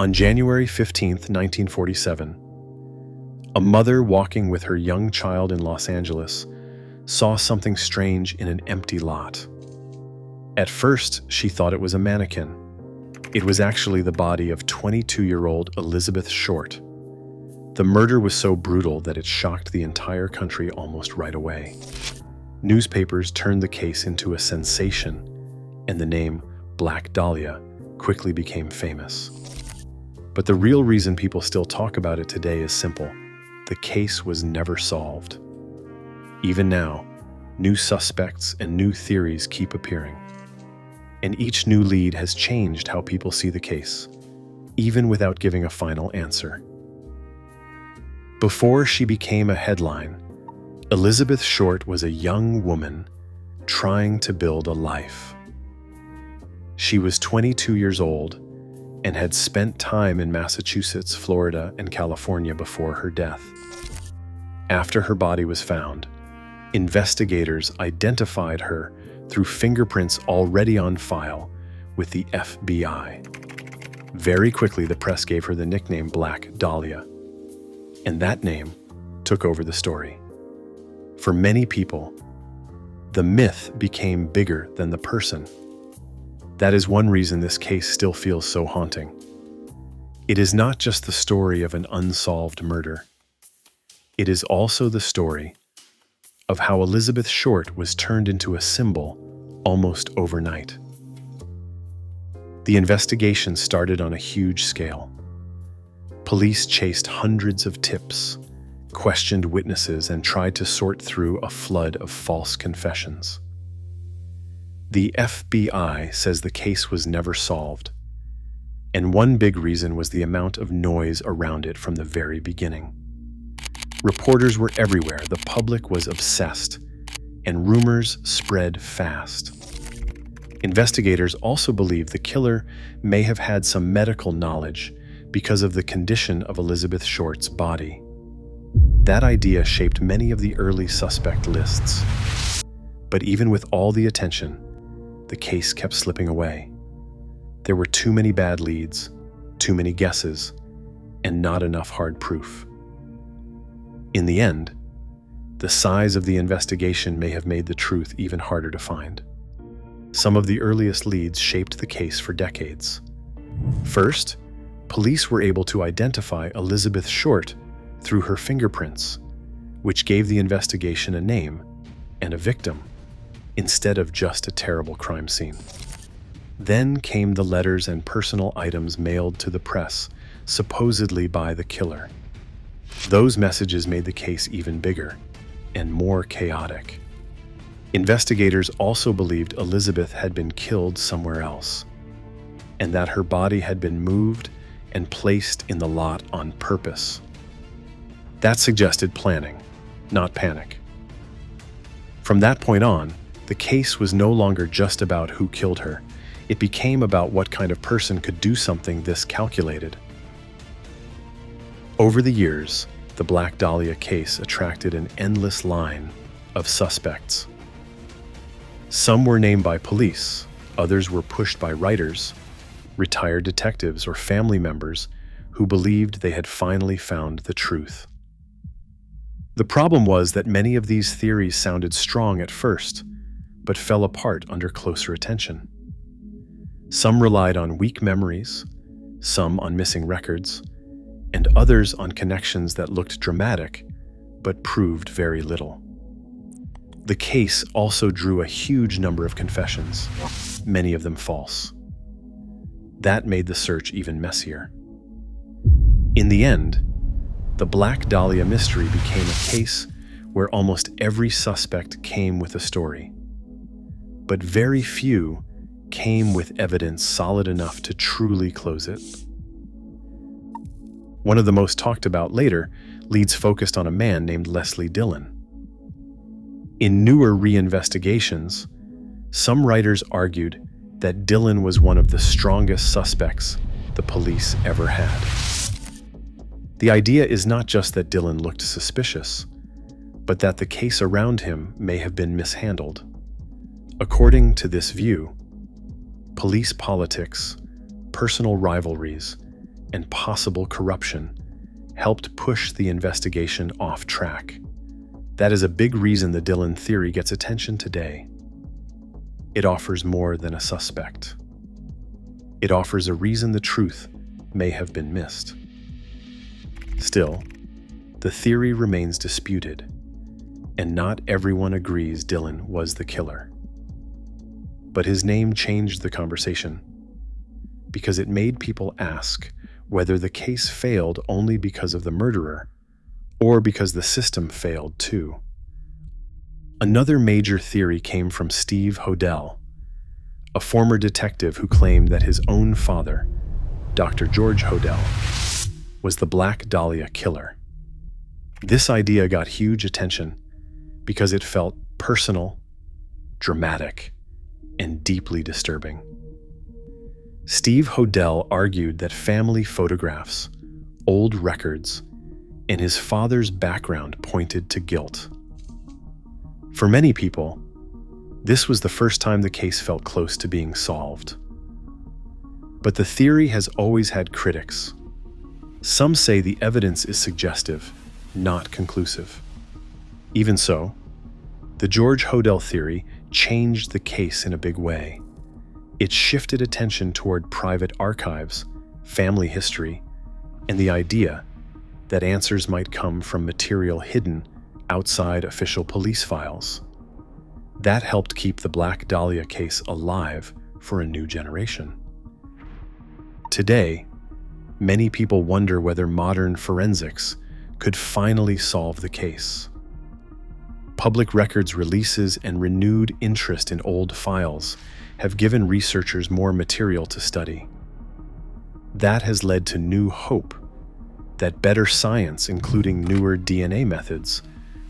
On January 15, 1947, a mother walking with her young child in Los Angeles saw something strange in an empty lot. At first, she thought it was a mannequin. It was actually the body of 22-year-old Elizabeth Short. The murder was so brutal that it shocked the entire country almost right away. Newspapers turned the case into a sensation, and the name Black Dahlia quickly became famous. But the real reason people still talk about it today is simple. The case was never solved. Even now, new suspects and new theories keep appearing. And each new lead has changed how people see the case, even without giving a final answer. Before she became a headline, Elizabeth Short was a young woman trying to build a life. She was 22 years old and had spent time in Massachusetts, Florida, and California before her death. After her body was found, investigators identified her through fingerprints already on file with the FBI. Very quickly, the press gave her the nickname Black Dahlia, and that name took over the story. For many people, the myth became bigger than the person. That is one reason this case still feels so haunting. It is not just the story of an unsolved murder. It is also the story of how Elizabeth Short was turned into a symbol almost overnight. The investigation started on a huge scale. Police chased hundreds of tips, questioned witnesses, and tried to sort through a flood of false confessions. The FBI says the case was never solved, and one big reason was the amount of noise around it from the very beginning. Reporters were everywhere, the public was obsessed, and rumors spread fast. Investigators also believe the killer may have had some medical knowledge because of the condition of Elizabeth Short's body. That idea shaped many of the early suspect lists. But even with all the attention, the case kept slipping away. There were too many bad leads, too many guesses, and not enough hard proof. In the end, the size of the investigation may have made the truth even harder to find. Some of the earliest leads shaped the case for decades. First, police were able to identify Elizabeth Short through her fingerprints, which gave the investigation a name and a victim, instead of just a terrible crime scene. Then came the letters and personal items mailed to the press, supposedly by the killer. Those messages made the case even bigger and more chaotic. Investigators also believed Elizabeth had been killed somewhere else, and that her body had been moved and placed in the lot on purpose. That suggested planning, not panic. From that point on, the case was no longer just about who killed her. It became about what kind of person could do something this calculated. Over the years, the Black Dahlia case attracted an endless line of suspects. Some were named by police, others were pushed by writers, retired detectives, or family members who believed they had finally found the truth. The problem was that many of these theories sounded strong at first, but fell apart under closer attention. Some relied on weak memories, some on missing records, and others on connections that looked dramatic, but proved very little. The case also drew a huge number of confessions, many of them false. That made the search even messier. In the end, the Black Dahlia mystery became a case where almost every suspect came with a story, but very few came with evidence solid enough to truly close it. One of the most talked about later leads focused on a man named Leslie Dillon. In newer reinvestigations, some writers argued that Dillon was one of the strongest suspects the police ever had. The idea is not just that Dillon looked suspicious, but that the case around him may have been mishandled. According to this view, police politics, personal rivalries, and possible corruption helped push the investigation off track. That is a big reason the Dylan theory gets attention today. It offers more than a suspect. It offers a reason the truth may have been missed. Still, the theory remains disputed, and not everyone agrees Dylan was the killer. But his name changed the conversation because it made people ask whether the case failed only because of the murderer or because the system failed too. Another major theory came from Steve Hodel, a former detective who claimed that his own father, Dr. George Hodel, was the Black Dahlia killer. This idea got huge attention because it felt personal, dramatic, and deeply disturbing. Steve Hodel argued that family photographs, old records, and his father's background pointed to guilt. For many people, this was the first time the case felt close to being solved. But the theory has always had critics. Some say the evidence is suggestive, not conclusive. Even so, the George Hodel theory changed the case in a big way. It shifted attention toward private archives, family history, and the idea that answers might come from material hidden outside official police files. That helped keep the Black Dahlia case alive for a new generation. Today, many people wonder whether modern forensics could finally solve the case. Public records releases and renewed interest in old files have given researchers more material to study. That has led to new hope that better science, including newer DNA methods,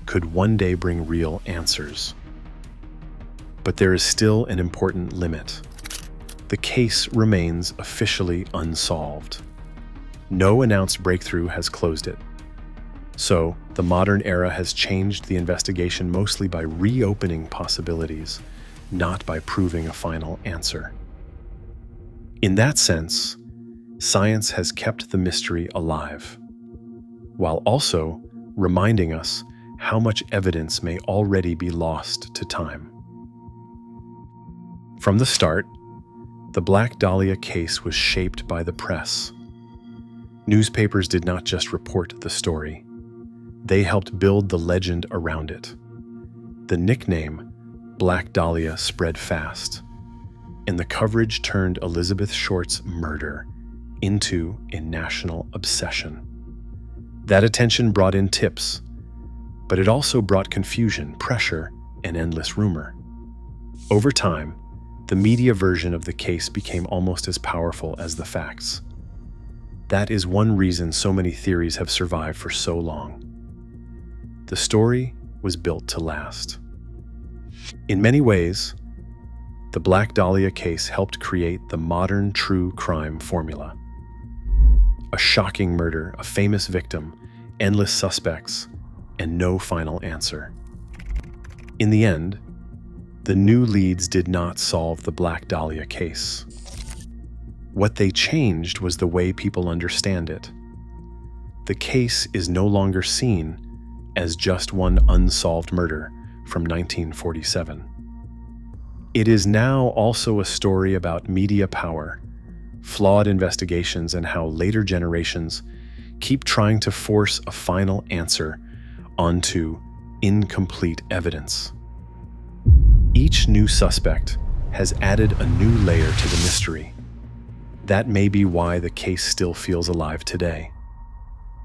could one day bring real answers. But there is still an important limit. The case remains officially unsolved. No announced breakthrough has closed it. So, the modern era has changed the investigation mostly by reopening possibilities, not by proving a final answer. In that sense, science has kept the mystery alive, while also reminding us how much evidence may already be lost to time. From the start, the Black Dahlia case was shaped by the press. Newspapers did not just report the story. They helped build the legend around it. The nickname Black Dahlia spread fast, and the coverage turned Elizabeth Short's murder into a national obsession. That attention brought in tips, but it also brought confusion, pressure, and endless rumor. Over time, the media version of the case became almost as powerful as the facts. That is one reason so many theories have survived for so long. The story was built to last. In many ways, the Black Dahlia case helped create the modern true crime formula. A shocking murder, a famous victim, endless suspects, and no final answer. In the end, the new leads did not solve the Black Dahlia case. What they changed was the way people understand it. The case is no longer seen as just one unsolved murder from 1947. It is now also a story about media power, flawed investigations, and how later generations keep trying to force a final answer onto incomplete evidence. Each new suspect has added a new layer to the mystery. That may be why the case still feels alive today.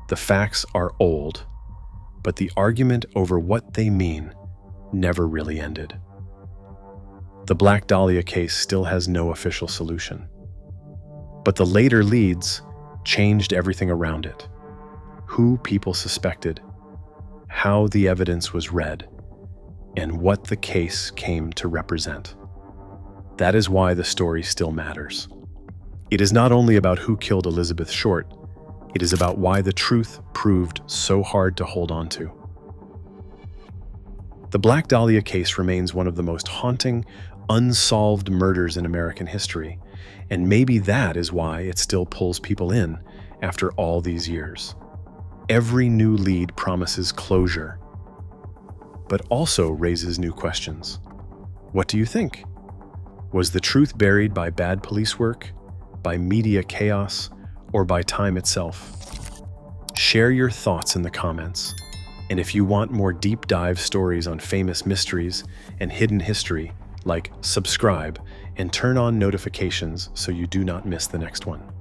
The facts are old, but the argument over what they mean never really ended. The Black Dahlia case still has no official solution. But the later leads changed everything around it. Who people suspected, how the evidence was read, and what the case came to represent. That is why the story still matters. It is not only about who killed Elizabeth Short, it is about why the truth proved so hard to hold on to. The Black Dahlia case remains one of the most haunting, unsolved murders in American history, and maybe that is why it still pulls people in after all these years. Every new lead promises closure, but also raises new questions. What do you think? Was the truth buried by bad police work, by media chaos, or by time itself? Share your thoughts in the comments. And if you want more deep dive stories on famous mysteries and hidden history, subscribe and turn on notifications so you do not miss the next one.